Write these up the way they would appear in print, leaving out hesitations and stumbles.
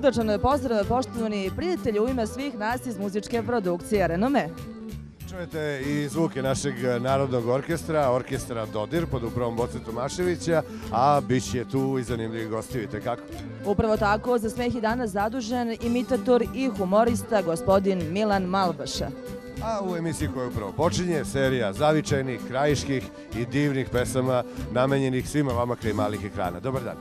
Srdačan pozdrav, poštovani prijatelji, u ime svih nas iz muzičke produkcije Renome. Čujete i zvuke našeg narodnog orkestra, orkestra Dodir pod upravom Boce Tomaševića, a bit će tu i zanimljivi gosti, vidite kako. Upravo tako, za smeh je danas zadužen imitator i humorista gospodin Milan Malbaša. A u emisiji koja upravo počinje, serija zavičajnih, krajiških i divnih pesama namenjenih svima vama kraj malih ekrana. Dobar dan.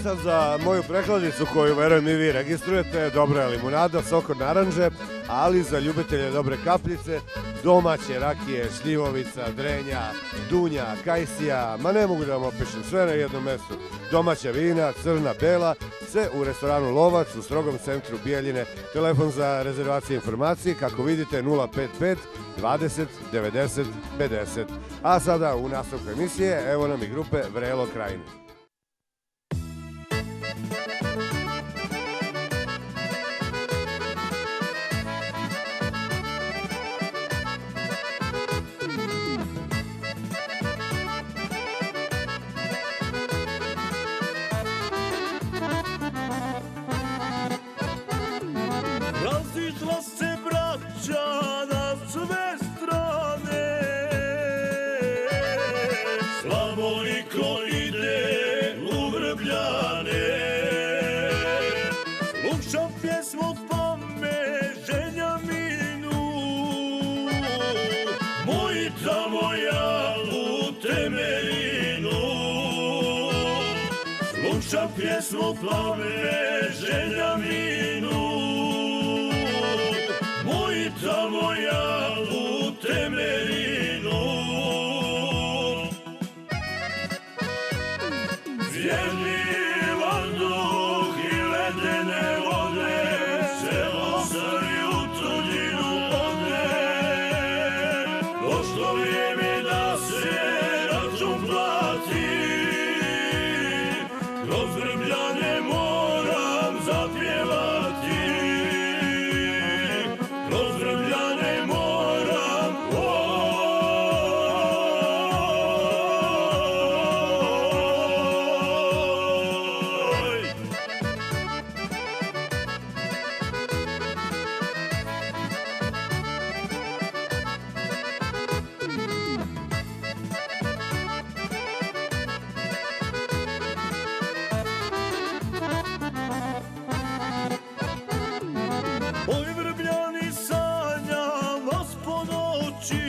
Sad za moju prehladicu koju, verujem, i vi registrujete, dobra je limunada, sok od naranđe, ali za ljubitelje dobre kapljice, domaće rakije, šljivovica, drenja, dunja, kajsija, ma ne mogu da vam opišem, sve na jednom mestu. Domaća vina, crna, bela, sve u restoranu Lovac u strogom centru Bijeljine. Telefon za rezervacije i informacije, kako vidite, 055 20 90 50. A sada u nastavku emisije, evo nam i grupe Vrelo Krajine. Razišla se braća na sve strane, pjesmu pome ženja minu, mojita moja u temelinu. Sluša pjesmu pome ženja minu, mojita moja u temelinu. Vjerni vazduh i ledene vode se ostavi u tuđinu ode. Došlo vrijeme da se račun plati, kroz Vrbljane moram zapjevati, kroz Vrbljane moram. Oj Vrbljani sanjam vas po noći,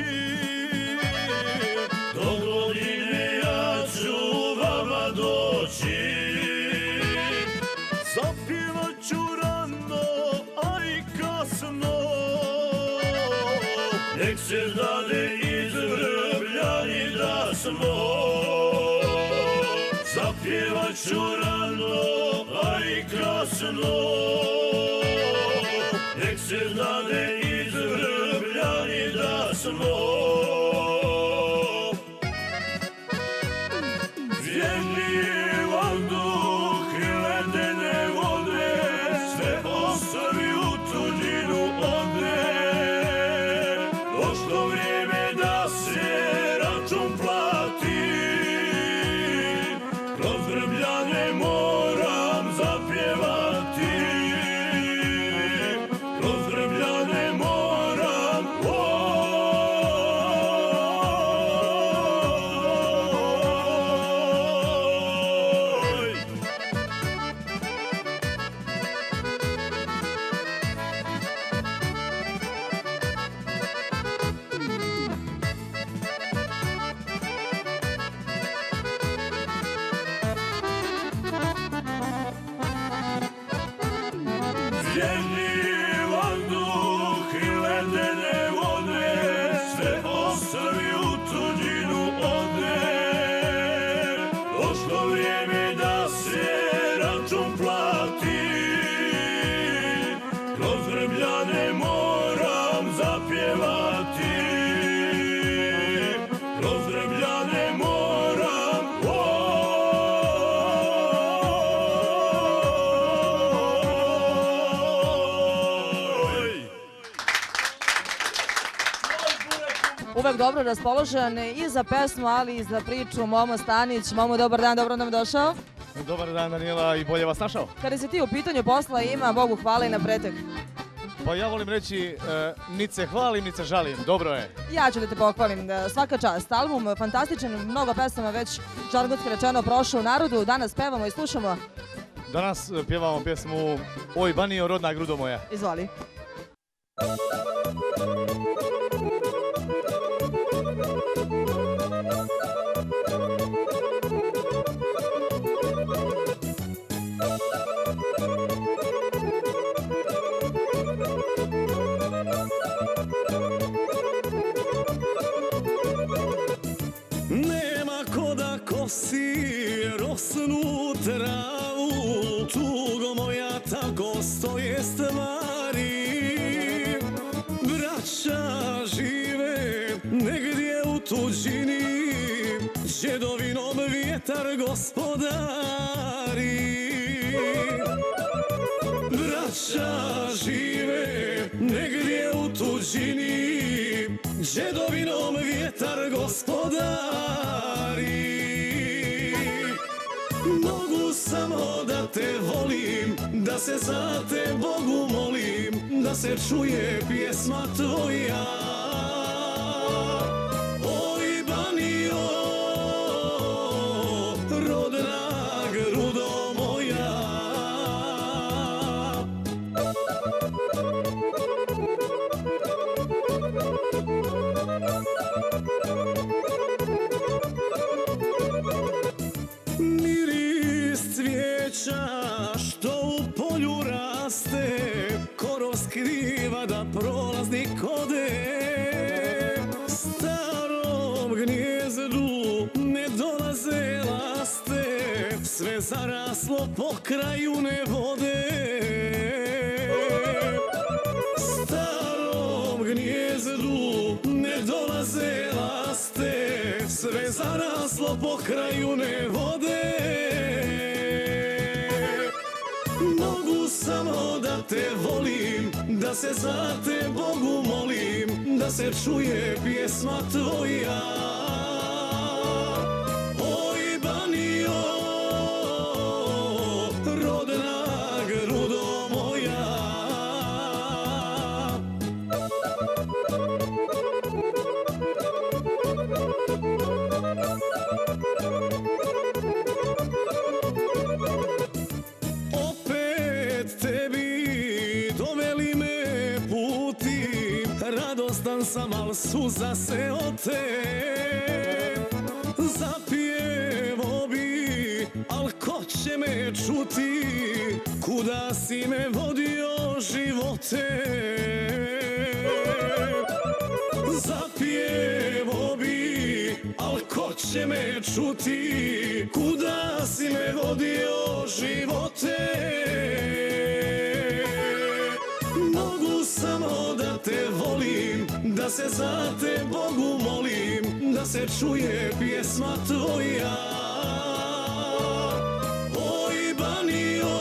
do godine ja ću vama doći. Zapjevat ću rano, a i kasno, nek se dade iz Vrbljani da smo. Zapjevat ću rano, a i kasno, nek se dade iz Vrbljani da smo. Vjerni vazduh i ledene vode sve ostavi u tuđinu ode. Došlo vrijeme da se račun plati, kroz Vrbljane moram zapjevati, kroz Vrbljane moram. Vjerni vazduh i ledene vode sve ostavi u tuđinu ode. Došlo vrijeme da se račun plati, kroz Vrbljane moram zapjevati, kroz Vrbljane moram. Uvek dobro raspoložen i za pesmu, ali i za priču. Momo Stanić. Momo, dobar dan, dobro nam došao. Dobar dan, Daniela, i bolje vas našao. Kada si ti u pitanju, posla ima, Bogu hvala i na pretek. Pa ja volim reći, nit se hvalim, nit se žalim, dobro je. Ja ću da te pohvalim, svaka čast. Album fantastičan, mnogo pesama već žargonski rečeno prošao u narodu. Danas pevamo i slušamo. Danas pjevamo pjesmu Oj Banio, rodna grudo moja. Izvoli. Nema ko da kosi rosnu travu, tugo moja tako stoje stvari. Braća žive negdje u tuđini, djedovinom vjetar gospodari. Braća žive negdje u tuđini, djedovinom vjetar gospodari. Mogu samo da te volim, da se za te Bogu molim, da se čuje pjesma tvoja. Oj Banio, rodna grudo moja. skriva da prolaznik ode. Starom gnijezdu ne dolaze laste, sve zaraslo po kraju ne vode. Starom gnijezdu ne dolaze laste, sve zaraslo po kraju ne vode. Mogu samo da te volim, da se za te Bogu molim, da se čuje pjesma tvoja. Oj Banio, rodna grudo moja. Radostan sam, al suza se ote. Zapjevo bi, al ko će me čuti, kuda si me vodio živote. Zapjevo bi, al ko će me čuti, kuda si me vodio živote. Mogu samo da te volim, da se za te Bogu molim, da se čuje pjesma tvoja. Oj Banio,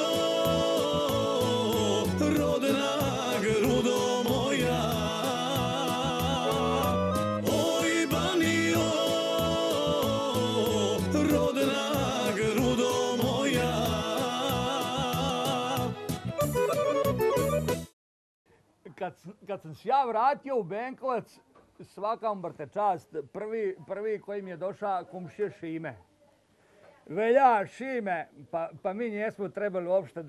rodna grudo moja. Oj Banio, rodna grudo moja. Kad sam se ja vratio u Benkovac, svaka vam brate čast, prvi koji mi je došao komšija Šime. Velja Šime, pa mi nismo trebali uopšte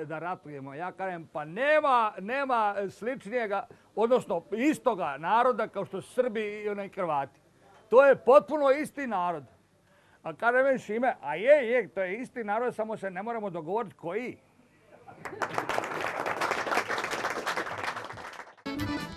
da ratujemo. Ja kažem, pa nema sličnijega, odnosno istoga naroda kao što su Srbi i onaj Hrvati. To je potpuno isti narod. A kaže meni Šime, a je, to je isti narod, samo se ne moramo dogovoriti koji.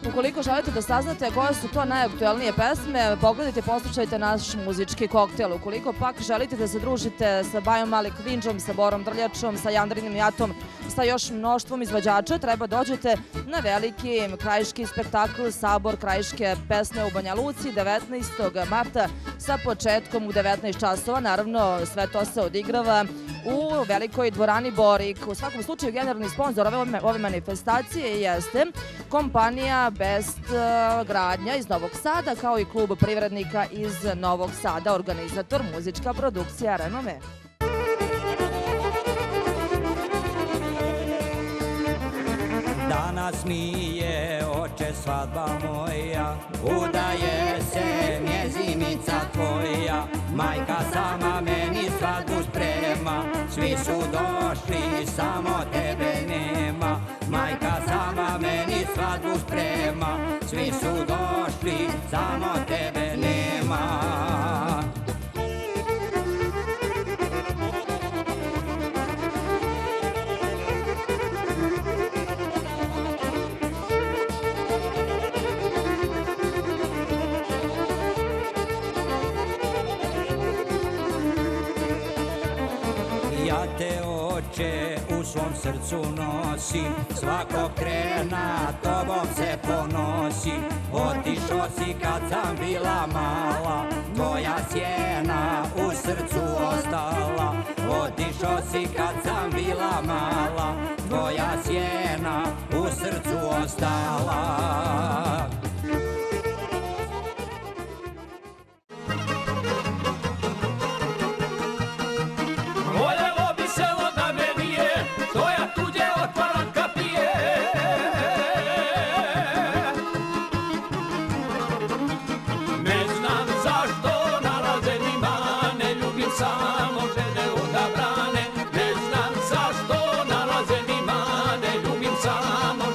Ukoliko želite da saznate koje su to najaktuelnije pesme, pogledajte, poslušajte naš muzički koktel. Ukoliko pak želite da se družite sa Bajom Malik Vinđom, sa Borom Drljačom, sa Jandrinim Jatom, sa još mnoštvom izvođača, treba dođete na veliki krajiški spektakl Sabor krajiške pesme u Banja Luci 19. marta sa početkom u 19 časova. Naravno, sve to se odigrava u velikoj dvorani Borik. U svakom slučaju, generalni sponsor ove manifestacije jeste kompanija Best Gradnja iz Novog Sada, kao i klub privrednika iz Novog Sada, organizator muzička produkcija Renome. Danas mi je oče svadba moja, udaje se mjezinica tvoja. Majka sama meni svadbu sprema, svi su došli, samo tebe nema. Majka sama meni svadbu sprema, svi su došli, samo tebe nema. Ja te oče u svom srcu nosim, svakog trena tobom se ponosi. Otišao si kad sam bila mala, tvoja sjena u srcu ostala. Otišao si kad sam bila mala, tvoja sjena u srcu ostala. Samo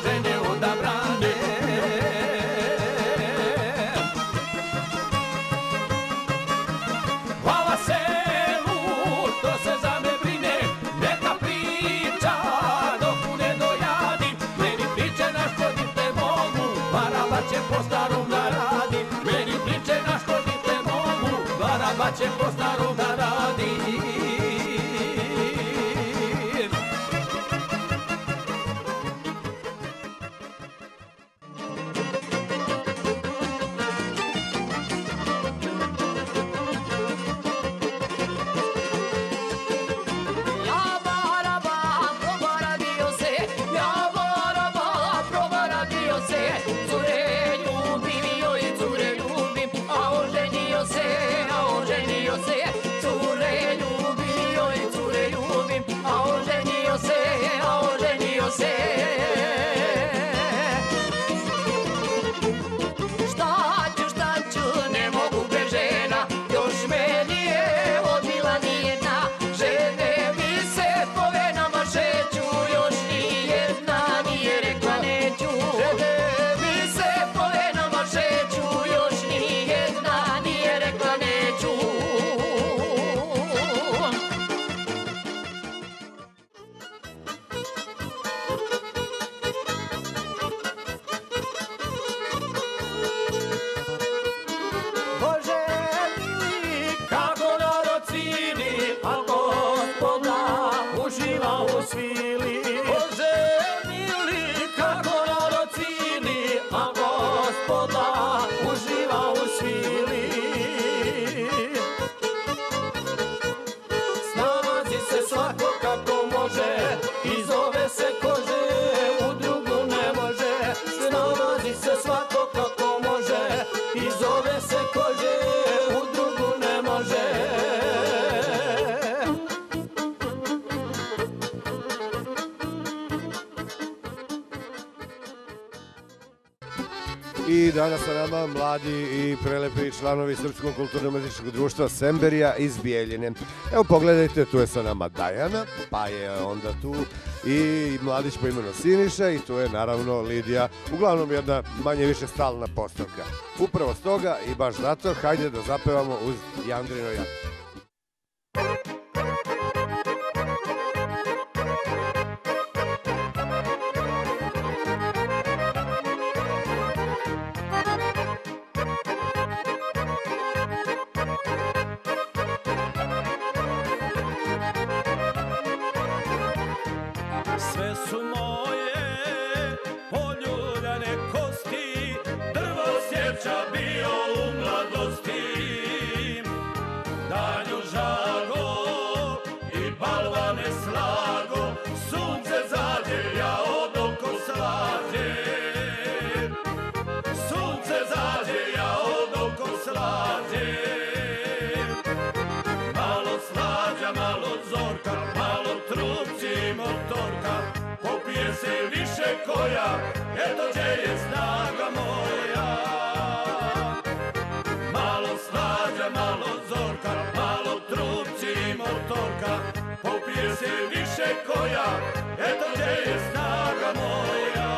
žene odabrane. I danas sa nama mladi i prelepi članovi Srpskog kulturno-umetničkog društva Semberija iz Bijeljine. Evo pogledajte, tu je sa nama Dajana, pa je onda tu i mladić po imenu Siniša i tu je naravno Lidija, uglavnom jedna manje više stalna postavka. Upravo stoga i baš zato, hajde da zapevamo uz Jandrino jato. Sve su moje poljuljane kosti, drvo sjeća bio u mladosti. Danju žago i balvane slago, sunce zađe, ja od oko slađe. Sunce zađe, ja od oko slađe. Malo slađa, malo zorka, malo trupci motorka, popije se više koja, eto gdje je snaga moja. Malo slađa, malo zorka, malo trupci motorka, popije se više koja, eto gdje je snaga moja.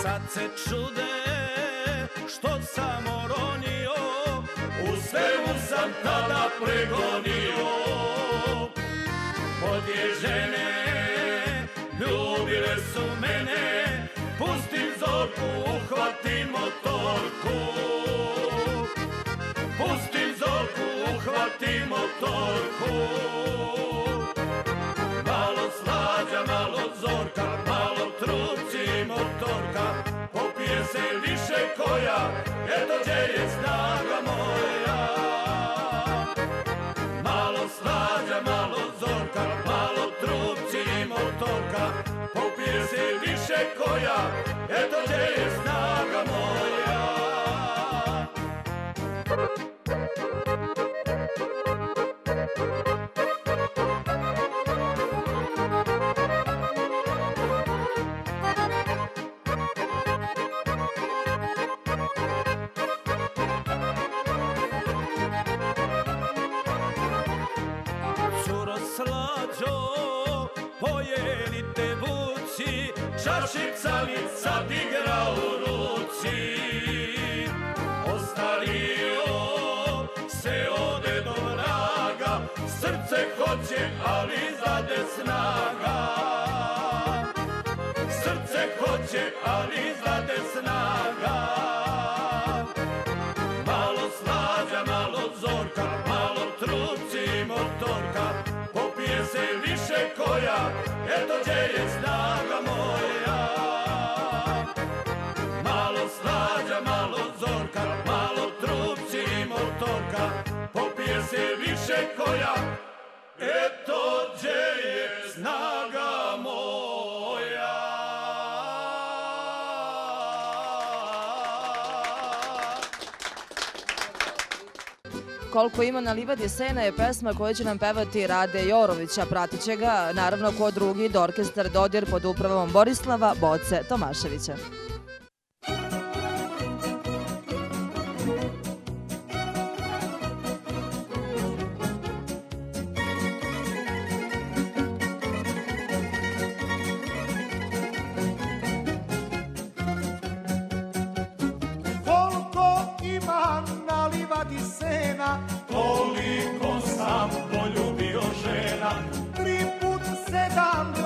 Sad se čude što sam oronio, u svemu sam tada pregonio. Podje žene ljubile su mene, pustim zorku, uhvatim motorku. Pustim zorku, uhvatim motorku. Malo slađa, malo zorka, malo trupci motorka, popije se više koja, eto gdje je snaga moja. Malo slađa, malo zorka, malo trupci motorka, popije se više koja, eto gdje je snaga moja. Curo slađo, pojedite buci, čašica mi sad igra u ruci. Ostario se ode do vraga, srce hoće, ali zade snaga. Srce hoće, ali zade snaga. Malo slađa, malo zorka, malo trupci motorka, popije se više koja, eto gdje je snaga moja. Malo slađa, malo zorka, malo trupci motorka, popije se više koja, eto gdje je snaga moja. Koliko ima na livadi sena je pesma koju će nam pevati Rade Jorović, a pratit će ga naravno ko drugi do orkestar Dodir pod upravom Borislava Boce Tomaševića. Koliko ima na livadi sena, Toliko sam poljubio žena, 3 put 7,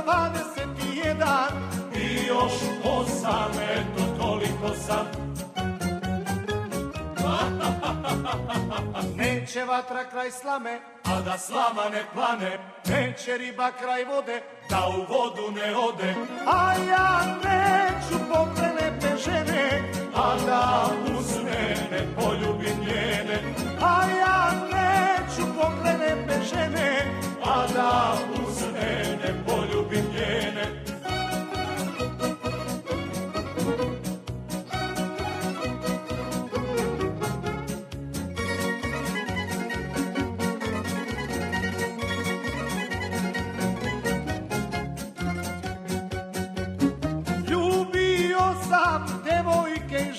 21. i još 8, eto toliko sam. Neće vatra kraj slame, A da slama ne plane, neće riba kraj vode, da u vodu ne ode, a ja neću pokrene žene, a da uz mene poljubim njene, a ja neću pokrene žene, a da uz mene poljubim njene.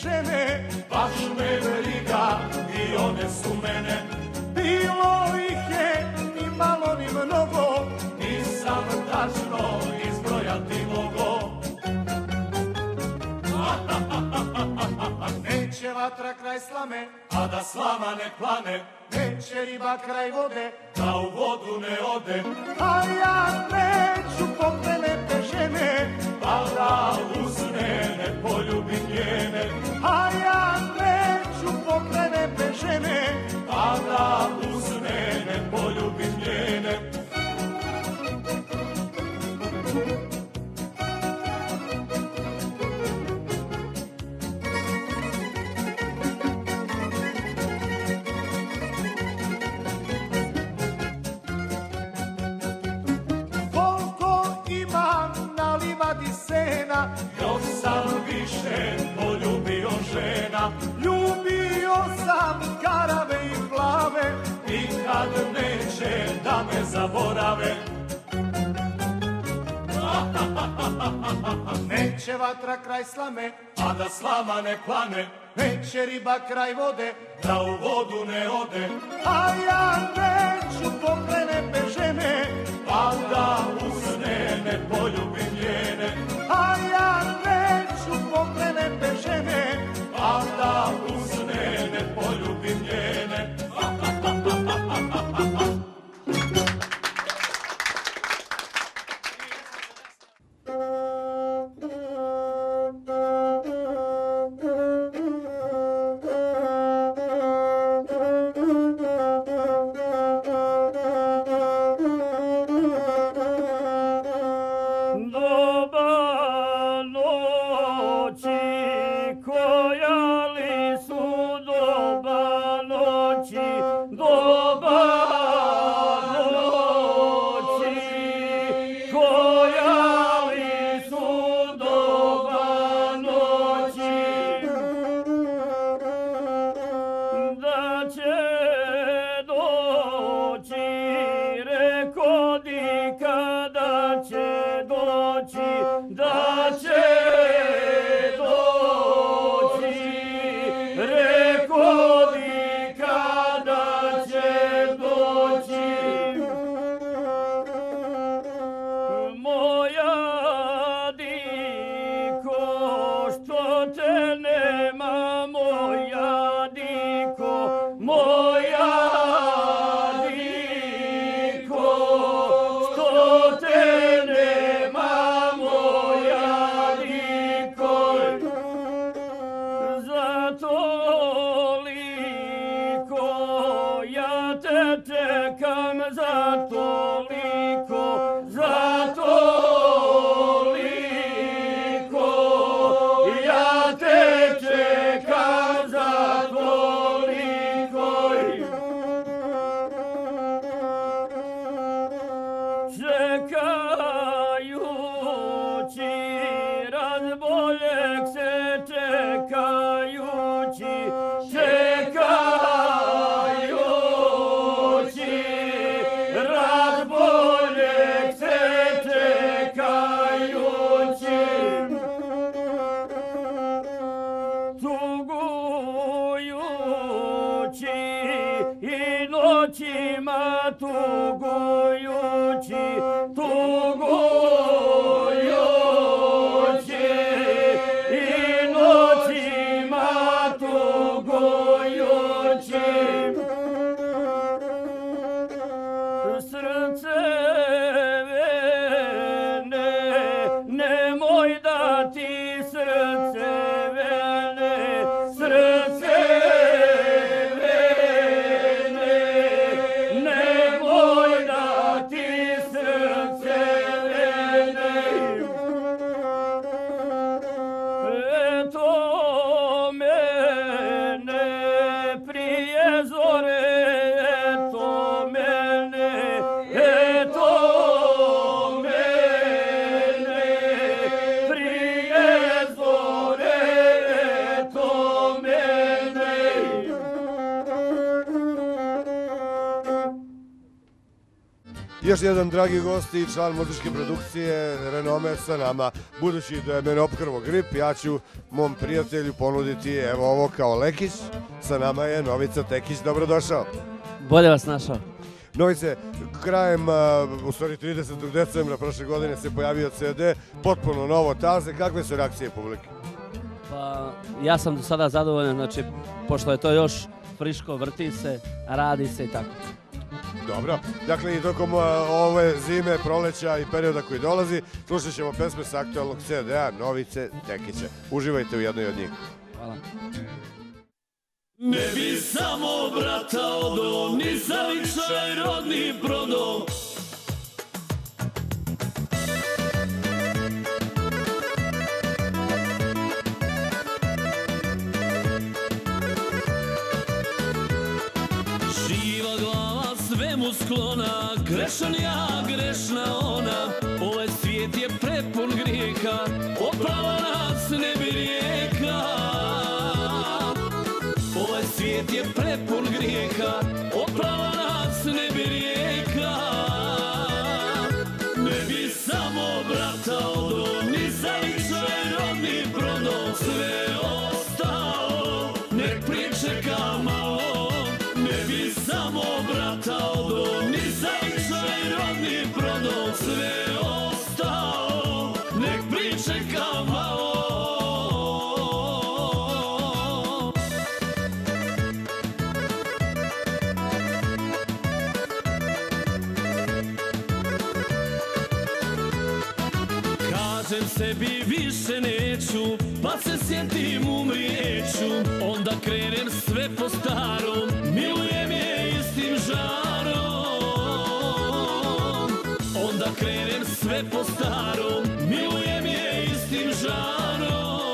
žene, baš me briga i one su mene. bilo ih je ni malo ni mnogo, Nisam tačno izbrojati mogo. neće vatra kraj slame, A da slama ne plane, neće riba kraj vode, da u vodu ne ode, a ja neću pokrenete žene, pa da uz mene poljubim njene, a ja neću pokrenete žene, pa da uz mene poljubim njene. koliko imam na livadi sena, Još sam više poljubio žena, ljubio sam karave i plave, nikad neće da me zaborave. neće vatra kraj slame, A da slama ne plane, neće riba kraj vode, da u vodu ne ode, a ja neću pokrenete žene, pa da uz mene poljubim njene, a ja neću pokrenete žene, pa da uz mene poljubim njene. Doba noći, koja li su doba noći, doba noći, koja li su doba noći, da će doći, reko di kada će doći, da će doći, reko di kada će doći. Moja diko, što te nema, moja diko, moja diko, što te nema, moja diko, zato liko ja te čekam, zato liko, zato liko ja te čekam, zato liko čekajući, razboljeg se čekajući, čekajući, razboljeg se čekajući, tugujući i noćima tugujući, tugujući i noćima tugujući. Srce vene, nemoj da ti srce vene, srce vene, nemoj da ti srce vene. Eto mene prije zore, eto mene, eto još jedan dragi gost i član muzičke produkcije Renome sa nama. Budući da je mene opkrvo grip, ja ću mom prijatelju ponuditi evo ovo kao lekić. Sa nama je Novica Tekić, dobrodošao. Bolje vas našao. Novice, krajem, u stvari 30. decembra prošle godine se pojavio CD, potpuno novo taze. Kakve su reakcije publike? Pa, ja sam do sada zadovoljan, znači, pošto je to još friško, vrti se, radi se i tako. Dobro, dakle i tokom ove zime, proleća i perioda koji dolazi, slušat ćemo pesme sa aktualnog CD-a Novice Tekića. Uživajte u jednoj od njih. Hvala. Ne bi samo brata odo, ni zavičaj rodni prodo. Živa glava svemu sklona, grešan ja, grešna ona. Ovaj svijet je prepun grijeha, oprala nas ne bi rijeka. Ovaj svijet je prepun grijeha, oprala nas ne bi rijeka. Ne bi samo brata odo, ni zavičaj rodni prodo. Sve ostalo, nek pričeka malo. Ne bi samo brata odo, ni zavičaj rodni prodo. Sve ostalo, nek pričeka malo. Kažem sebi više neću, pa se sjetim umrijeću. Onda krenem sve po starom, milujem je istim žarom. Onda krenem sve po starom, milujem je istim žarom.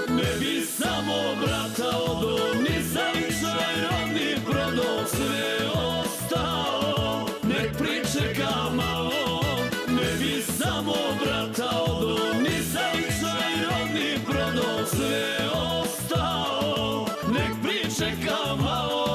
Ne bi samo brata odo, ni zavičaj rodni prodo. Sve ostalo, nek pričeka malo. Ne bi samo brata odo, ni zavičaj rodni prodo. Sve ostalo, nek pričeka malo.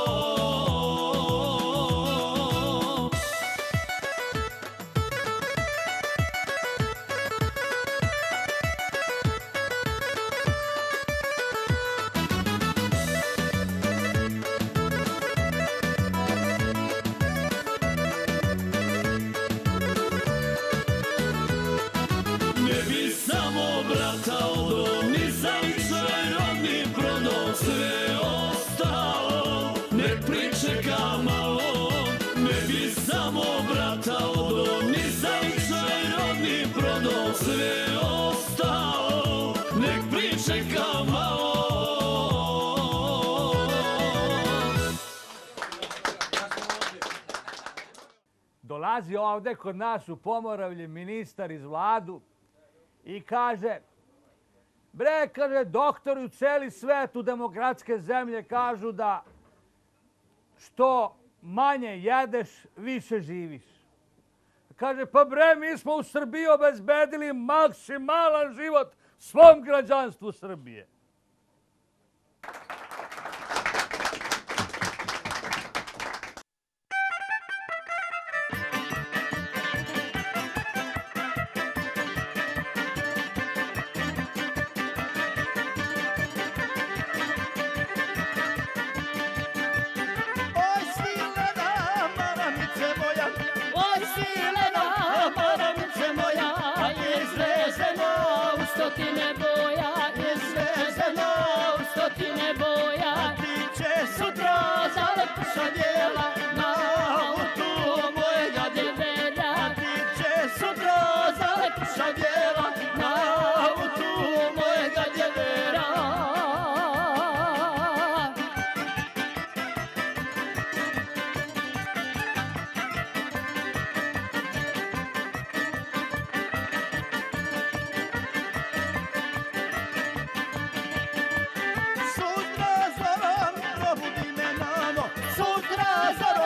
Ne bi samo brata odo, ni zavičaj rodni prodo. Sve ostalo, nek pričeka malo. Ne bi samo brata odo, ni zavičaj rodni prodo. Sve ostalo, nek pričeka malo. Dolazi ovde kod nas u Pomoravlje ministar iz vladu i kaže, bre, kaže, doktori u celi svet, u demokratske zemlje kažu da što manje jedeš, više živiš. Kaže, pa bre, mi smo u Srbiji obezbedili maksimalan život svom građanstvu Srbije. Oj, svilena maramice moja, oj, svilena maramice moja, izvezeno u stotine boja, izvezeno u stotine boja. Ti će sutra za lepša djela na autu mojega djevera. Ti će sutra za lepša djela na autu mojega djevera. Sutra zorom probudi me nano, sutra zorom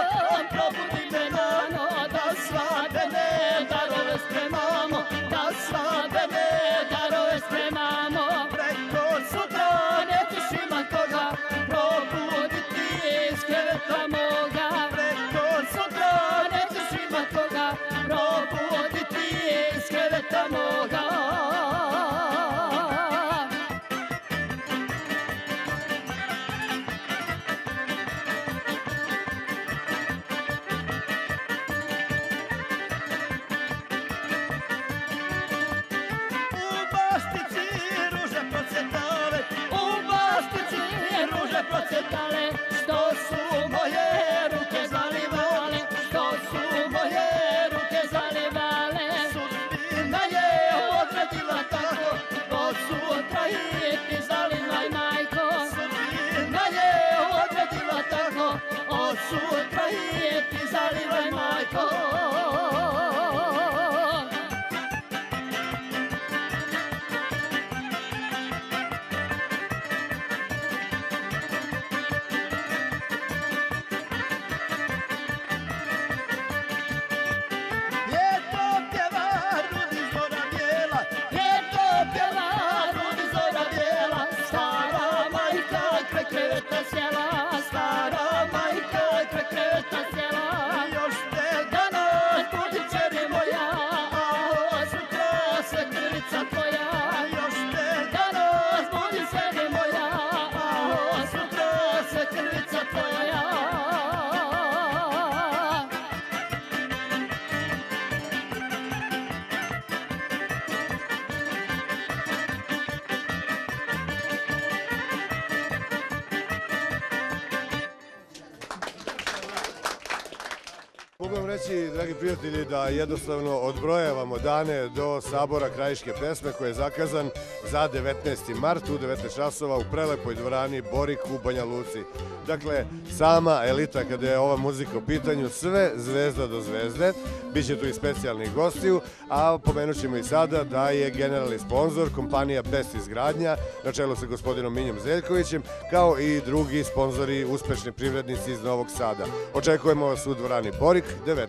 Mogu vam reći, dragi prijatelji, da jednostavno odbrojavamo dane do sabora krajiške pesme koji je zakazan za 19. mart u 19 časova u prelepoj dvorani Borik u Banja Luci. Dakle, sama elita kada je ova muzika u pitanju, sve zvezda do zvezde, bit će tu i specijalnih gostiju, a pomenut ćemo i sada da je generalni sponsor kompanija Best Izgradnja, na čelu sa gospodinom Minjom Zeljkovićem, kao i drugi sponzori, uspešni privrednici iz Novog Sada. Očekujemo vas u dvorani Borik 19.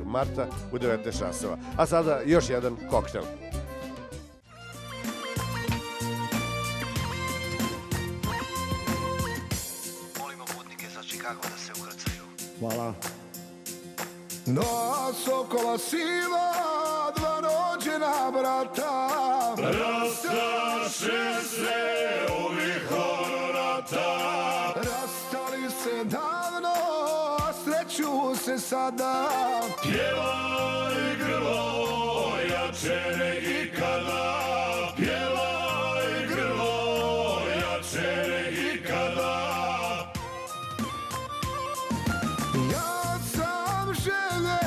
marta u 19 časova. A sada još jedan koktel. Molimo putnike za Chicago da se ukrcaju. Hvala. No, sokola siva, dva rođena brata, Rastaše se ovih honorata, rastali se davno, a sreću se sada. pjevaj grlo, jače nek ikada, pjevaj grlo, jače nek ikada. Ja sam želje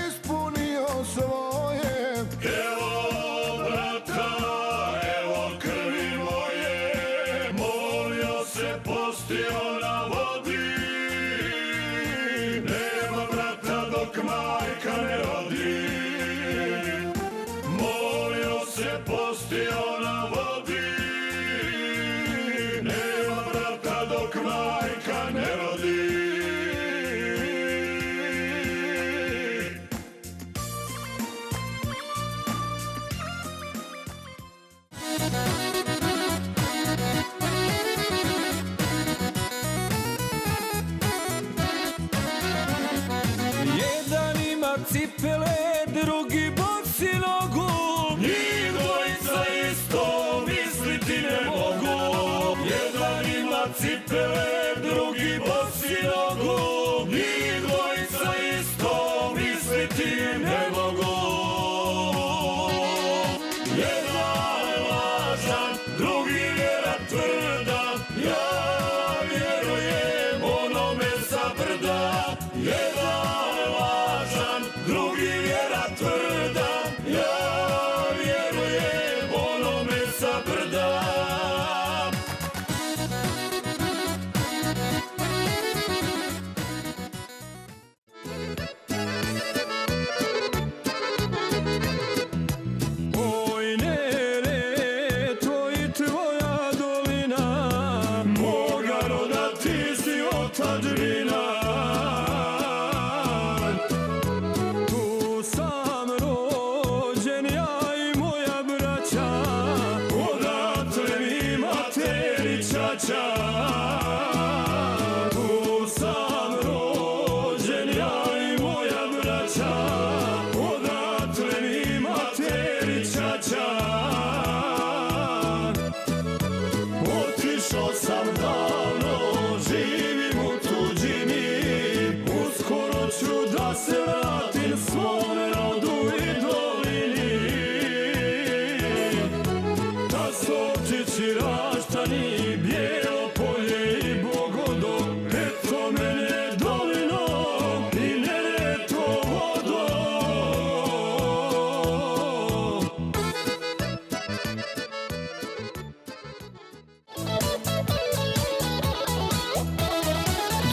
ispunio svoje, Evo brata, evo krvi moje, molio se postio na vodi. Nema brata dok majka ne rodi. Molio se postio na vodi. Nema brata dok majka ne rodi. Jedan ima cipele, drugi bosi nogu. Njih dvojica isto misliti ne mogu. Jedan ima cipele, drugi bosi nogu. Njih dvojica isto misliti ne mogu. Jedan je lažan, drugi vjera tvrda. Ja vjerujem onome sa brda. Jedan je lažan, drugi vjera tvrda. Ja vjerujem onome sa brda. Oj nere, to i tvoja dolina, Moga roda ti si otadžbina. tu sam rođen ja i moja braća, Odatle mi materi čača. tu sam rođen ja i moja braća, Odatle mi materi čača. Otišao sam davno, živim u tuđini. Uskoro ću da se vratim svome rodu i dolini. Da Sopčići, Raštani, Bijelo polje i Bogodog, eto mene dolinom i Neretvom vodom.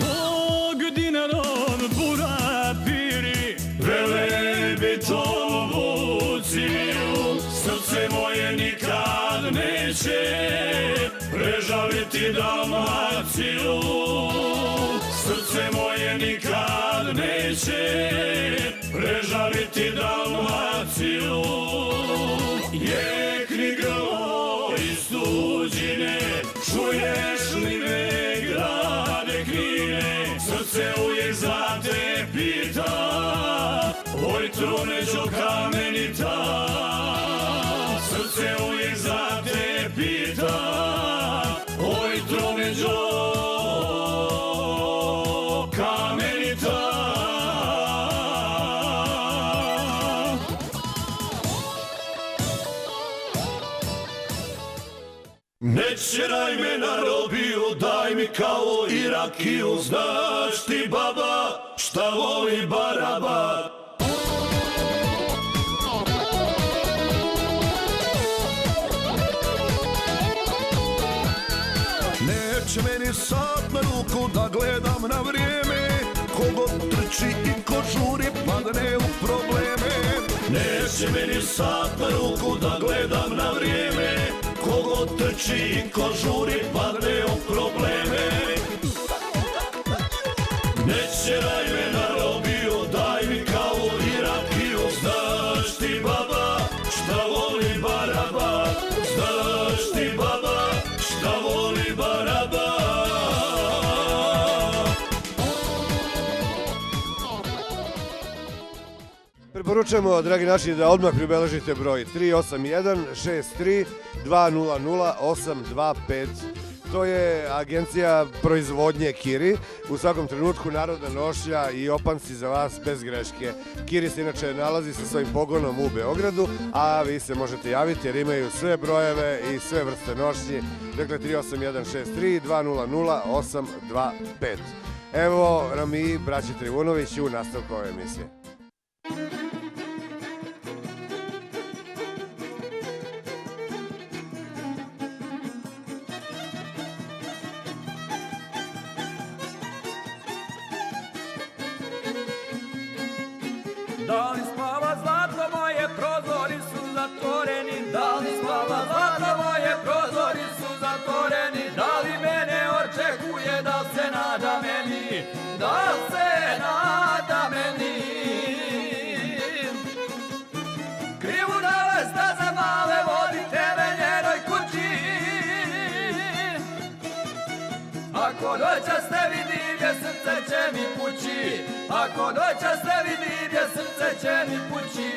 Dog dinarom bura piri, Velebitom vuciju, srce moje nikad neće prežaliti Dalmaciju. Srce moje nikad neće prežaliti Dalmaciju. Jekni grlo iz tuđine, čuješ li me grade Knine, srce uvijek za te pita, oj truneđo kamenita. Srce uvijek za te pita, oj truneđo kamenita. Ne čeraj me na robiju, daj mi kao i rakiju. Znaš ti baba šta šta voli Barabat. Neće meni sat na ruku da gledam na vrijeme, kogo trči i ko žuri padne u probleme. Neće meni sat na ruku da gledam na vrijeme, kogo trči i ko žuri padne u probleme. Neće raj me narobio, daj mi kavu i rakiju. Znaš ti baba šta voli Barabat, znaš ti baba šta voli Barabat. Preporučujemo, dragi naši, da odmah pribeležite broj 381 63 200 825. To je agencija proizvodnje Kiri. U svakom trenutku narodna nošnja i opanci za vas bez greške. Kiri se inače nalazi sa svojim pogonom u Beogradu, a vi se možete javiti jer imaju sve brojeve i sve vrste nošnji. Dakle, 381 63 200 825. Evo nam i braći Trivunović u nastavku ove emisije. Da li spava zlato moje, prozori su zatvoreni? Da li spava zlato moje, prozori su zatvoreni? Da li mene očekuje, da se nada meni? Da se nada meni? Krivunave staze male, vodite me njenoj kući. Ako noćas ne vidim je, srce će mi pući. Ako noćas ne vidim je, srce će mi pući.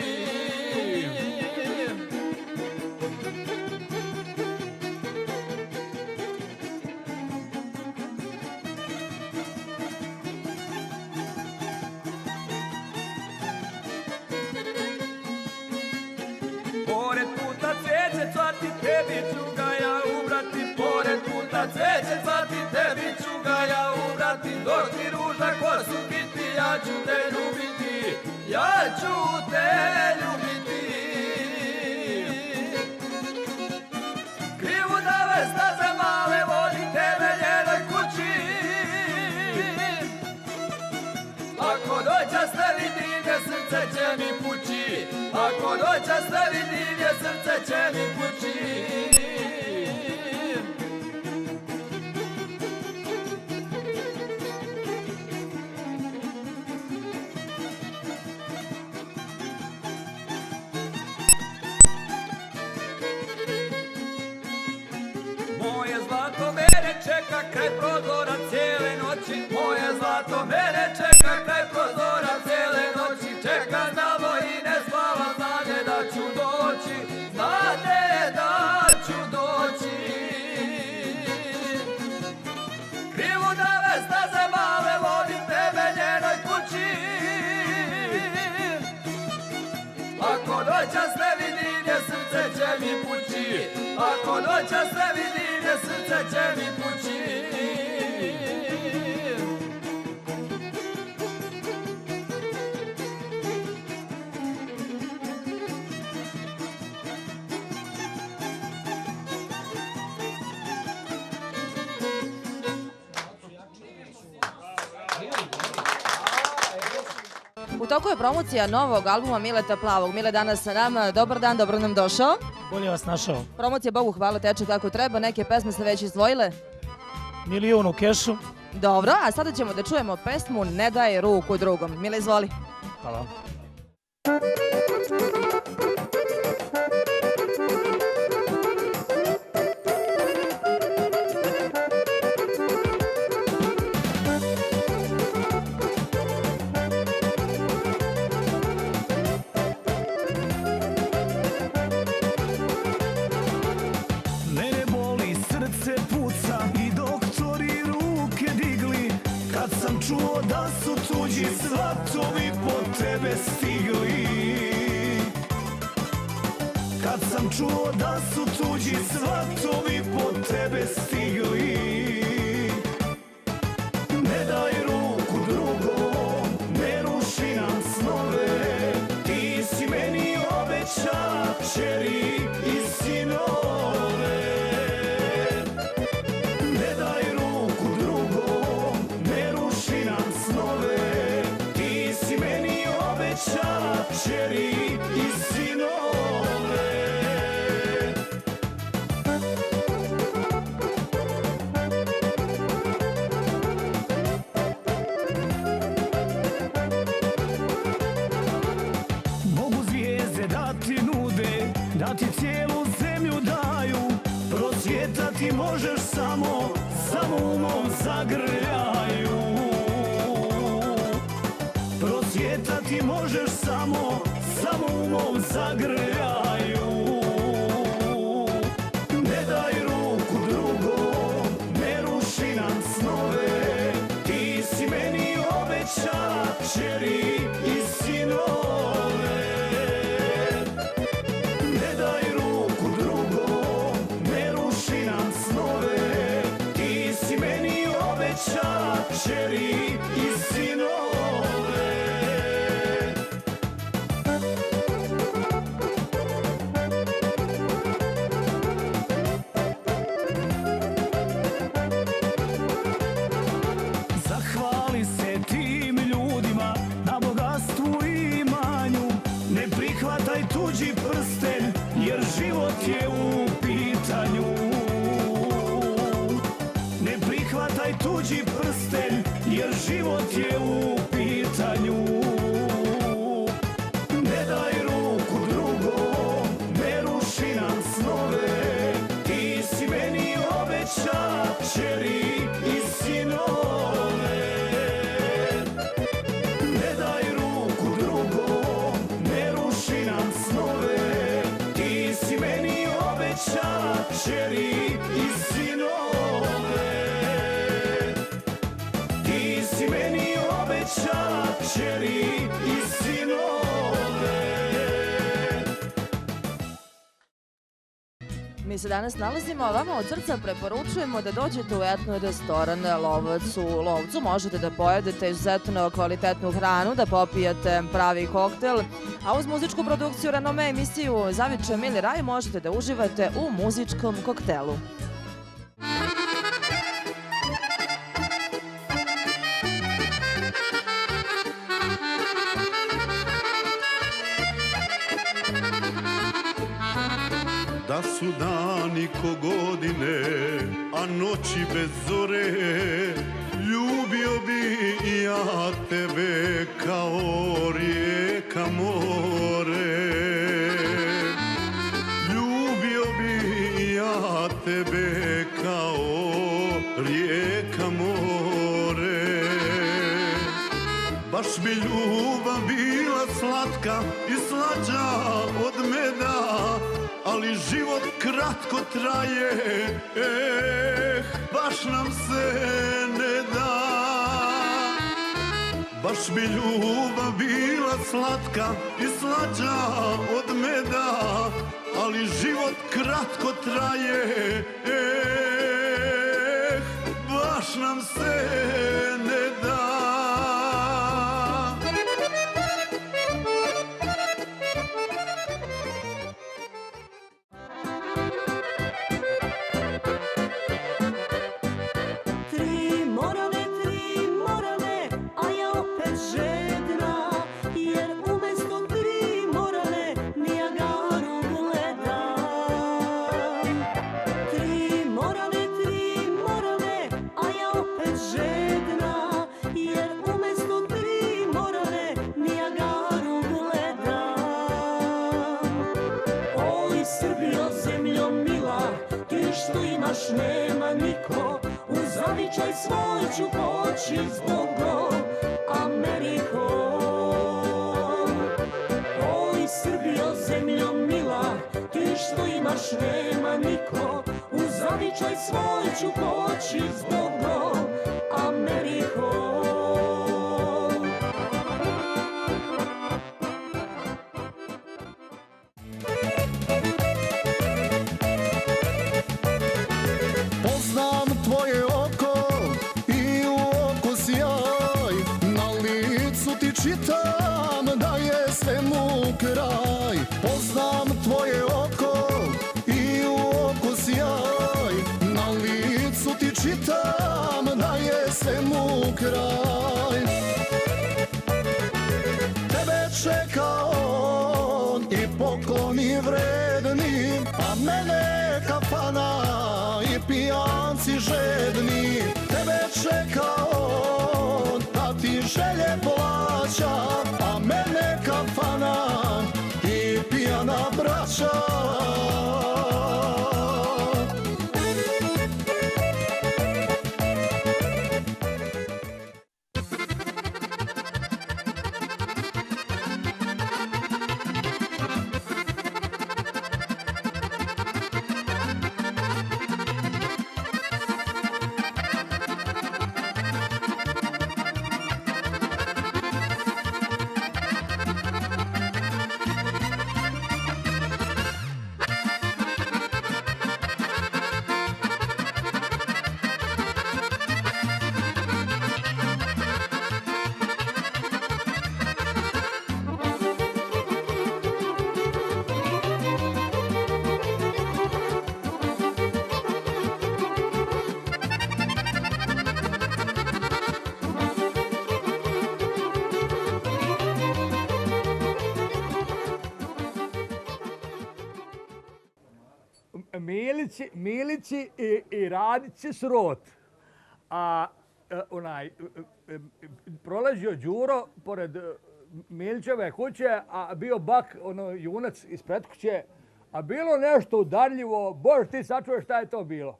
Pored puta cveće cvati, tebi ću ga ja ubrati. Pored puta cveće cvati, tebi ću ga ja ubrati. Dok ti ruža kosu kiti, ja ću te ljubiti. Ja ću te ljubiti. Krivunave staze male, vodite me njenoj kući. Ako noćas ne vidim je, srce će mi pući. Ako noćas ne vidim je, srce će mi pući. Moje zlato mene čeka kraj prozora cijele noći. Moje zlato mene čeka kraj prozora cijele noći. Čeka znamo i ne spava, znade da ću doći. Znade da ću doći. Krivunave staze male, vodite me njenoj kući. Ako noćas ne vidim je, srce će mi pući. Ako noćas ne vidim je, srce će mi pući. U toku je promocija novog albuma Mileta Plavog. Mile danas sa nama, dobar dan, dobro nam došao. Bolje vas našao. Promocija, Bogu hvala, teče kako treba, neke pesme ste već izdvojile. Milion u kešu. Dobro, a sada ćemo da čujemo pesmu Ne daj ruku drugom. Mile, izvoli. Hvala. Mene boli, srce puca i doktori ruke digli, kad sam čuo da su tuđi svatovi po tebe stigli. Kad sam čuo da su tuđi svatovi po tebe stigli. Ne daj ruku drugom, kćeri i sinove. Mogu zvijezde da ti nude, da ti cijelu zemlju daju, prosvjetati možeš samo umom zagrljaju. Prosvjetati možeš samo umom zagrljaju. Ne daj ruku drugom, ne ruši nam snove, ti si meni obećala kćeri i sinove. Ne daj ruku drugom, ne ruši nam snove, ti si meni obećala kćeri i sinove. Zahvali se tim ljudima na bogatstvu i imanju, ne prihvataj tuđi prsten jer život je u pitanju. Ne prihvataj tuđi prsten jer život je u pitanju. Ne daj ruku drugom, ne ruši nam snove, ti si meni obećala kćeri i sinove. Ne daj ruku drugom, ne ruši nam snove, ti si meni obećala kćeri i sinove. Ti si meni obećala kćeri i sinove. Mi se danas nalazimo, a vama od srca preporučujemo da dođete u etno restoran Lovac. U Lovcu možete da pojedete izuzetno kvalitetnu hranu, da popijete pravi koktel, a uz muzičku produkciju Renome emisiju Zaviče Mili Raj možete da uživate u muzičkom koktelu. Da su dani ko godine, a noći bez zore, ljubio bi i ja tebe kao rijeka more. Ljubio bi i ja tebe kao rijeka more. Baš bi ljubav bila slatka i slađa od meda, ali život kratko traje, baš nam se ne da. Baš bi ljubav bila slatka i slađa od meda, ali život kratko traje, baš nam se ne da. Nema niko, u zavičaj svoj ću poći zbogom, Ameriko. Oj Srbijo, zemljo mila, ti što imaš nema niko, u zavičaj svoj ću poći zbogom, Ameriko. Čitam da je svemu kraj, poznam tvoje oko i u oku sjaj, na licu ti čitam da je svemu kraj. Tebe čekao pokloni vredni, a mene kafana i pijanci žedni. Tebe čekao da ti želje plaća, a mene kafana i pijana braća. Milici i Radici srot. A prolazio Đuro pored Milićeve kuće, a bio bak, junac ispred kuće, a bilo nešto udarljivo, Bože ti sačuješ šta je to bilo.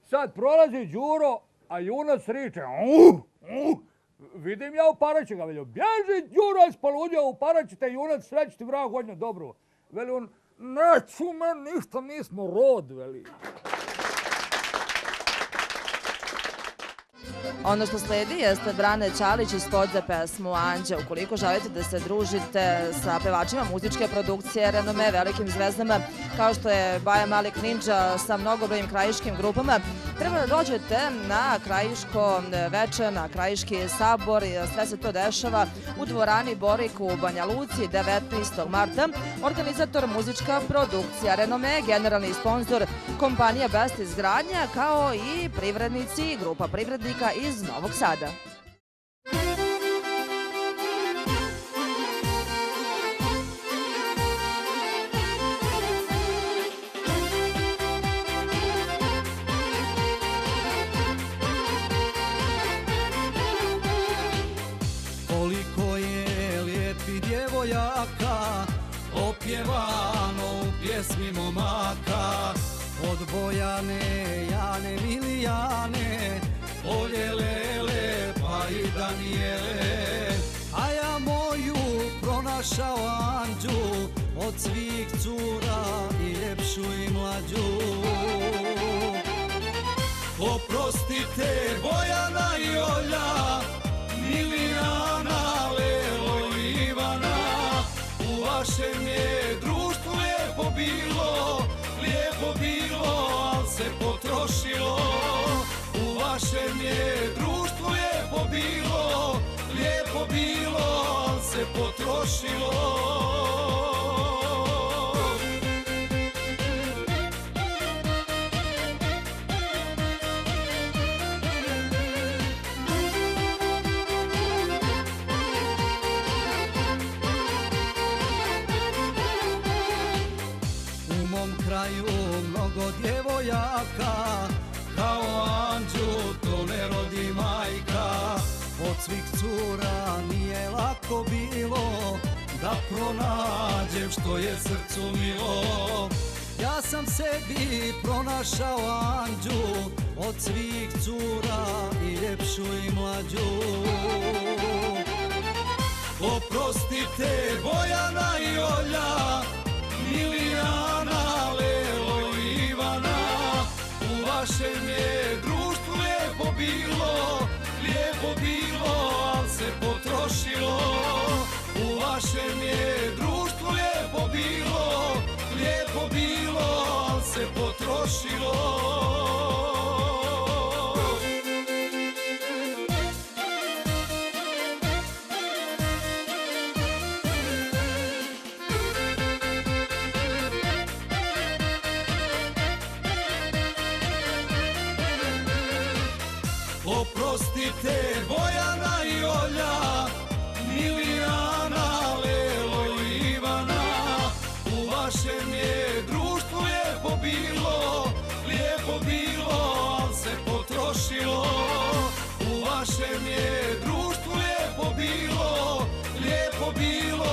Sad prolazi Đuro, a junac riče, vidim ja u paraću ga, veljo, bježi Đuro, spoludio u paraću te junac, sreći ti vrag godinu dobru. Veli on, neću men ništa, mi smo rod, veli. Ono što sledi jeste Brane Ćalić iz spot za pesmu Anđe. Ukoliko želite da se družite sa pevačima muzičke produkcije Renome, velikim zvezdama kao što je Baja Malik Ninja sa mnogobrojnim krajiškim grupama, treba da dođete na krajiško veče, na krajiški sabor. Sve se to dešava u dvorani Borik u Banja Luci 19. marta. Organizator muzička produkcija Renome, generalni sponsor kompanija Best izgradnja, kao i privrednici i grupa privrednika iz Novog Sada. Koliko je lijepi djevojaka opjevano u pjesmi momaka, od Bojane, Jane, Milijane, Olje, Lele, pa i Danijele. A ja moju pronašao Anđu, od svih cura i ljepšu i mlađu. Oprostite Bojana i Olja, Milijana, Lelo i Ivana, u vašem je društvu lijepo bilo, al se potrošilo. U vašem je društvu lijepo bilo, al se potrošilo. U mom kraju mnogo djevojaka, kao Anđu to ne rodi majka. Od svih cura nije lako bilo da pronađem što je srcu milo. Ja sam sebi pronašao Anđu, od svih cura i ljepšu i mlađu. Oprostite Bojana i Olja, Milijana, Lelo i Ivana, u vašem je društvu lijepo bilo, al se potrošilo. U vašem je društvu lijepo bilo, al se potrošilo. Oprostite Bojana i Olja, Milijana, Lelo je društvu lijepo bilo,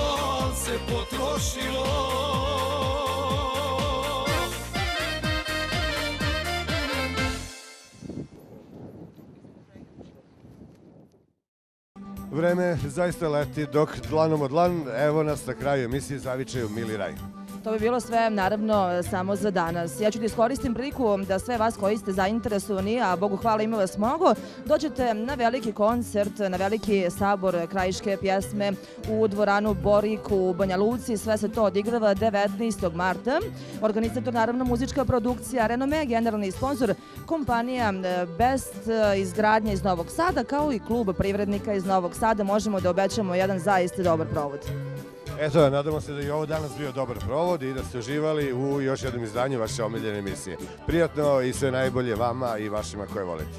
al se potrošilo. Vreme zaista leti dok dlanom od dlan, evo nas na kraju emisije Zavičaju Mili raj. To bi bilo sve, naravno, samo za danas. Ja ću da iskoristim priliku da sve vas koji ste zainteresovani, a Bogu hvala ima vas mnogo, dođete na veliki koncert, na veliki sabor krajiške pjesme u dvoranu Borik u Banja Luci. Sve se to odigrava 19. marta. Organizator, naravno, muzička produkcija Renome, generalni sponsor kompanija Best izgradnja iz Novog Sada, kao i klub privrednika iz Novog Sada. Možemo da obećamo jedan zaista dobar provod. Eto, nadamo se da je ovo danas bio dobar provod i da ste uživali u još jednom izdanju vaše omiljene emisije. Prijatno i sve najbolje vama i vašima koje volite.